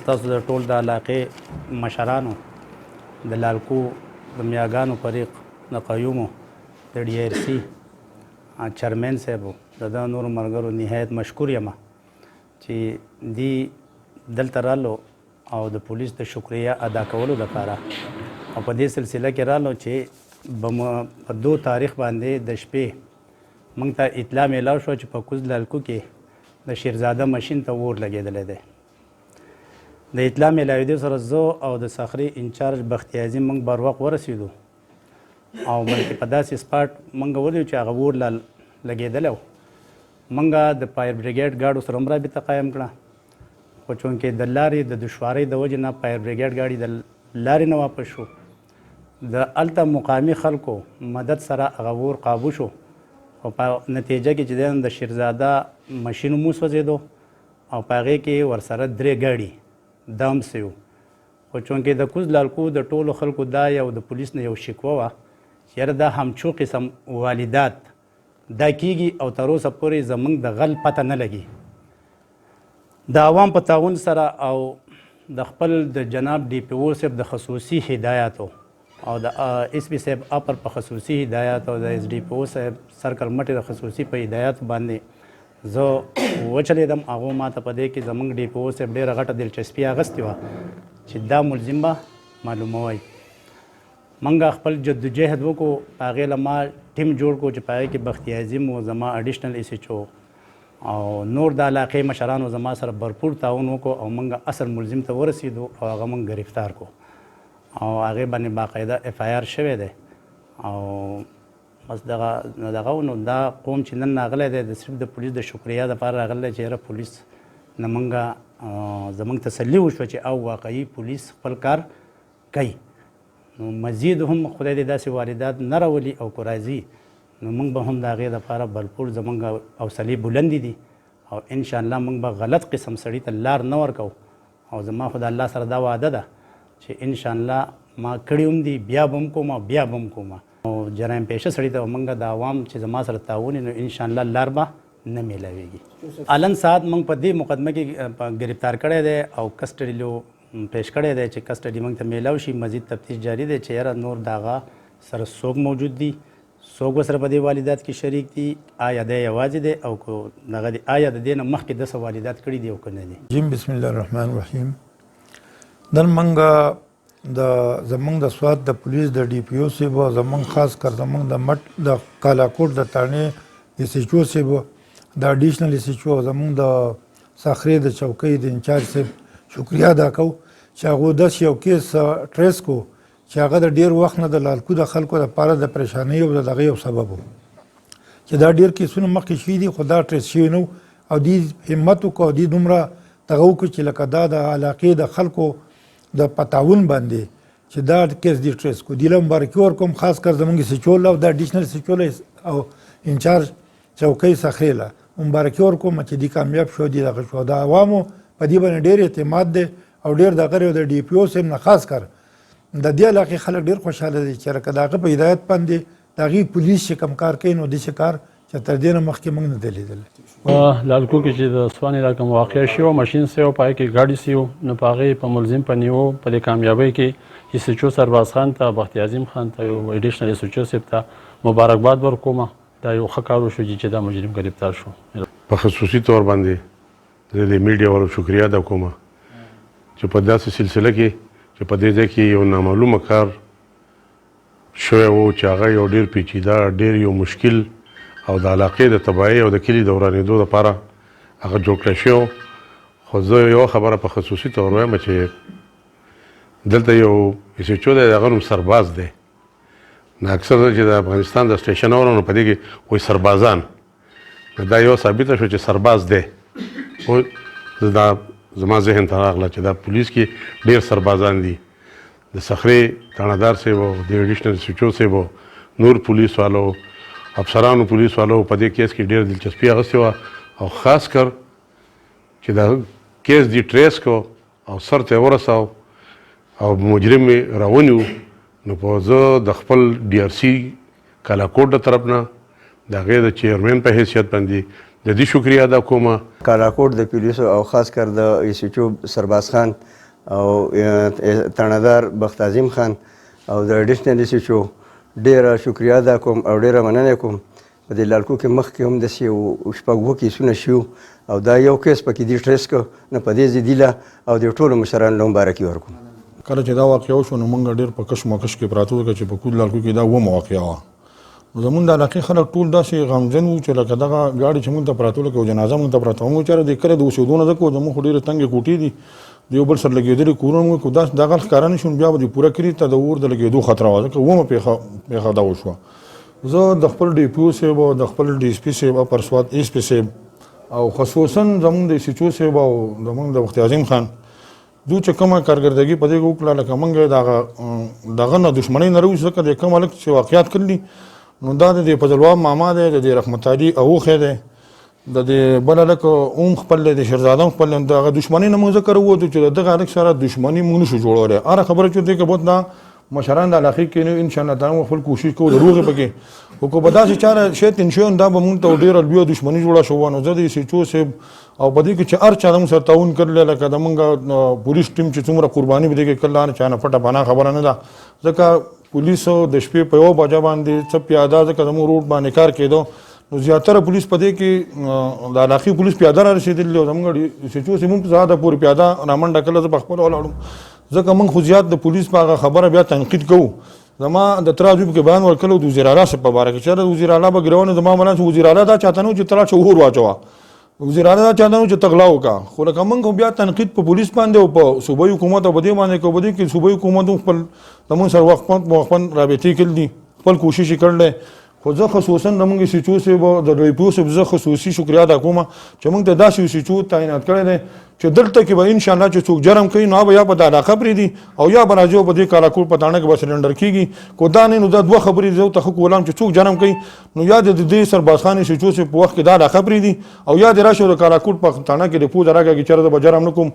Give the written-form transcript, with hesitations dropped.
تاسو د ټول د علاقې مشرانو د لالکو د میاګانو فریق د قیومو د ډي آر سي چیرمین صاحب د ده نورو ملګرو نهایت مشکور یم چې دی دلته رالو او د پولیس د شکریه ادا کولو لپاره او په دې سلسله کې رالو چې په 2 تاریخ باندې د شپې موږ ته اطلاع میلاو شوه چې په کوز لالکو کې د شیرزاده ماشین ته اور لګېدلی دی د اطلاع میلاوېدو سره زه او د صخرې انچارج بختي عظیم موږ بر وخت ورسېدو او بلکې په داسې سپاټ موږ ولیدو چې هغه اور لګېدلی و موږ د فایر بریګیډ ګاډو سره هم رابطه قایم کړه خو چونکې د لارې د دشوارۍ د وجې نه فایر بریګیډ ګاډي د لارې نه واپس شو د هلته مقامي خلکو مدد سره هغه اور قابو شو او په نتیجه کې چې د شیرزاده ماشین هم وسوځېدو او په هغې کې ورسره 3 ګاډي دم سوي خو چونکې د کوز لالکو د ټولو خلکو دا یو د پولیس نه یو شکوه وه چې یاره دا همچو قسم والیدات دا کیږي او تر اوسه پورې زموږ د غل پته نه لګي د عوام په تعاون سره او د خپل د جناب ډي پي او صاحب د خصوصي هدایاتو او د اس پي صاحب اپر په خصوصي هدایات او د اس ډي پي او صاحب سرکل مټې د خصوصي په هدایاتو باندې زه وچلېدم هغو ما ته په دې کې زموږ ډي پي او صاحب ډېره غټه دلچسپي اخیستې وه چې دا ملزم به معلوموئ موږ خپل جدوجهد وکړو په هغې له ما ټیم جوړ کړو چې په هغې کې بختي عظیم و زما اډیشنل ایس ایچ او او نور د علاقې مشرانو زما سره بھرپور تعاون وکړو او موږ اصل ملزم ته ورسېدو او هغه موږ گرفتار کړو او هغې باندې باقاعده اف آی آر شوی دی او بس دغه نو دا قوم چې نن راغلی دی د صرف د پولیس د شکریه دپاره راغلی دی چې یاره پولیس نه موږ زموږ تسلي وشوه چې او واقعي پولیس خپل کار کوي نو مزید هم خدای دې داسې واردات نه راولي او که راځي نو موږ به هم د هغې دپاره بھرپور زموږ حوصلې بلندې دي او انشاءالله موږ به غلط قسم سړي ته لار نه ورکوو او زما خو د الله سره دا وعده ده چې انشاءالله ما کړي هم دي بیا به هم کوم بیا به هم کوم او جرایم پیشه سړي ته موږ د عوام چې زما سره تعاون نو انشاءالله لار به نه میلاویږي الن ساعت موږ په دې مقدمه کې گرفتار کړی دی او کسټډي لو پیش کړی دی چې کسټډي موږ ته میلاو شي مزید تفتیش جاری دی چې یاره نور د هغه سره څوک موجود دي څوک ورسره په دې والیدات کې شریک دي آیا دی یوازې دی او که دغه دی آیا د دې نه مخکې 10 والیدات کړي دي او که نه دي جیم بسم الله الرحمن الرحیم نن موږ زموږ د سوات د پولیس د ډي پي او صاحب او زموږ خاص کر زموږ د مټ د کالاکوټ د تانې ایس ایچ او صاحب د اډیشنل ایس ایچ او زموږ د صخرې د چوکۍ د انچارج صاحب شکریه ادا کوو چې هغو داسې یو کیس ټریس کو چې هغه د ډېر وخت نه د لالکو د خلکو دپاره د پریشانۍ او د دغه یو سبب و چې دا ډېر کیسونه مخکې شوي دي خو دا ټریس شوي نه او دوی همت وکړو او دوی دومره دغه وکړو چې لکه دا د علاقې د خلکو د په تعاون باندې چې دا کیس دي ټریس کړو دوی له مبارکي ورکوم خاص کر زموږ سچول او د اډیشنل سچول او انچارج چوکۍ صخرې له مبارکي ورکوم چې دوی کامیاب شو دي دغه شو د عوامو په دې باندې ډېر اعتماد دی او ډېر دغه د ډي پي او صاحب نه خاص کر د دې علاقې خلک ډېر خوشحاله دي چې که د هغه په هدایت باندې د هغې پولیس چې کوم کار کوي نو داسې کار چې تر دې نه مخکې موږ نه دی لیدلی لالکو کې چې د سوان علاقه واقع شوی ماشین سوی په هغې کې ګاډي سوي نو په هغې په ملزم په نیو په دې کامیابۍ کې ایس ایچ او سرباز خان ته بختي عظیم خان ته یو اډیشنل ایس ایچ او صاحب ته مبارکباد ورکوم دا یو ښه کار وشو چې دا مجرم ګرفتار شو په خصوصي طور باندې زه د میډیا والو شکریه ادا کوم چې په داسې سلسله کې چې په دې ځای کې یو نامعلومه کار شوی و چې هغه یو ډېر پیچیده ډېر یو مشکل او د علاقې د تباهۍ او د کلي د ورانېدو دپاره هغه جوړ کړی شوی خو زه یوه خبره په خصوصي طور وایم چې دلته یو ایس ایچ او دی د هغه نوم سرباز دی نو اکثر چې د افغانستان د سټیشن اورو نو په دې کې وایي سربازان نو دا یو ثابته شو چې سرباز دی خو دا زما ذهن ته راغله چې دا پولیس کې ډېر سربازان دي د صخرې تاڼهدار صاحب او د اډیشنل ایس ایچ او صاحب نور پولیس والو افسرانو پولیس والو په دې کیس کې ډېر دلچسپي اخیستې وه او خاص کر چې دا کیس دی ټریس کو او سر ته ورساو او مجرم یې راونیو نو په زه د خپل ډي آر سي کالاکوټ د طرف نه د هغې د چیرمین په حیثیت باندې د دې شکریه ادا کوم. کالاکوټ د پولیسو او خاص کر د ایس ایچ او سرباز خان او تڼهدار بخت عظیم خان او د اډیشنل ایس ایچ او ډیره شکریه ادا کوم او ډیره مننه کوم. په دې لالکو کې مخکې هم داسې شپږ اووه کیسونه شوي او دا یو کیس پکې دې ټریس کړ نه په دې ضدیله او د ټولو مشرانو له مبارکي ورکوم. کله چې دا واقعه وشوه نو موږ ډېر په کشمکش کې پراته وو چې په کود لالکو کې دا اوومه واقعه وه. نو زمونږ د علاقې خلک ټول داسې غمجن وو چې لکه دغه ګاډي چې موږ ته پراته وو لکه جنازه موږ ته پراته وه. موږ چېرې د کلي د اوسېدو نه ځکه زموږ خو ډېرې تنګې کوټې دي د یو بل سره لګېدلي کورونه موږ کو داسې دغه ښکاره نه شو بیا به د پوره کلي ته د اور د لګېدو خطره وه ځکه اوومه پېښه دا وشوه. زه د خپل ډي پي او صاحب او د خپل ډي ایس پي صاحب او پرسواد ایس پي صاحب او خصوصا زمونږ د ایس ایچ او صاحب او زمونږ د بخت عظیم خان دوی چې کومه کارګردګي په دې کې وکړه لکه موږ دغه نه دښمنۍ نه راوځو ځکه د کوم هلک چې واقعیات کړي نو دا د فضلواب ماما دی د رحمت علي اوښی دی د دې بل هلک اوم خپل دی د شیرزاده هم خپل دی دغه دښمنۍ نه موږ ځکه راووتو چې د دغه هلک سره دښمني موږ نشو جوړولی. هره خبره چې دی که بوت دا مشران د علاقې کې نو انشاءالله تعالی موږ خپل کوشش کوو د روغې پکې خو که به داسې چاره شی تین شوی دا به موږ ته ډېره لویه دښمني جوړه شوه. نو زه د ایس ایچ او صاحب او په دې کې چې هر چا زموږ سره تعاون کړلی لکه زموږ پولیس ټیم چې څومره قرباني په دې کې کړله هر چا نه پټه پناه خبره نه ده ځکه پولیسو د شپې په یوه بجه باندې څه پیاده ځکه زموږ روډ باندې کار کېدو نو زیاتره پولیس په دې کې د علاقې پولیس پیاده را رسېدلي او زموږ ایس ایچ او صاحب هم زیاته پورې پیاده رامنډه کړله زه په خپله ولاړم ځکه موږ خو زیات د پولیس په هغه خبره بیا تنقید کوو. زما د تراجم کې بیان ورکړی د وزیر اعلی صاحب په باره کې چېرې وزیر اعلی به ګرونه زما منه چې وزیر اعلی دا چاته نه و چې ته راشه اور واچوه وزیر اعلی دا چاته نه و چې ته غلا وکړه خو لکه موږ خو بیا تنقید په پولیس باندې او په صوبایي حکومت او په دې باندې کوو په دې کې صوبایي حکومت هم خپل زموږ سره وخت رابطې کړي دي خپل کوشش یې کړلی خو زه خصوصا زموږ ایس ایچ او صاحب د ډي پي او صاحب زه خصوصي شکریه ادا کوم چې موږ ته داسې ایس ایچ او تعینات کړی دی چې دلته کې به انشاءالله چې څوک جرم کوي نو به یا به د علاقه پرېږدي او یا به راځي او په دې کالاکوټ په تاڼه کې به سرنډر کېږي کو دا نه نو دا دوه خبرې زه ورته ښه کولم چې څوک جرم کوي نو یا د دې سرباز خان ایس ایچ او صاحب په وخت کې دا علاقه پرېږدي او یا دې راشي او د کالاکوټ په تاڼه کې د پوځ راکاږي چېرې زه به جرم نه کوم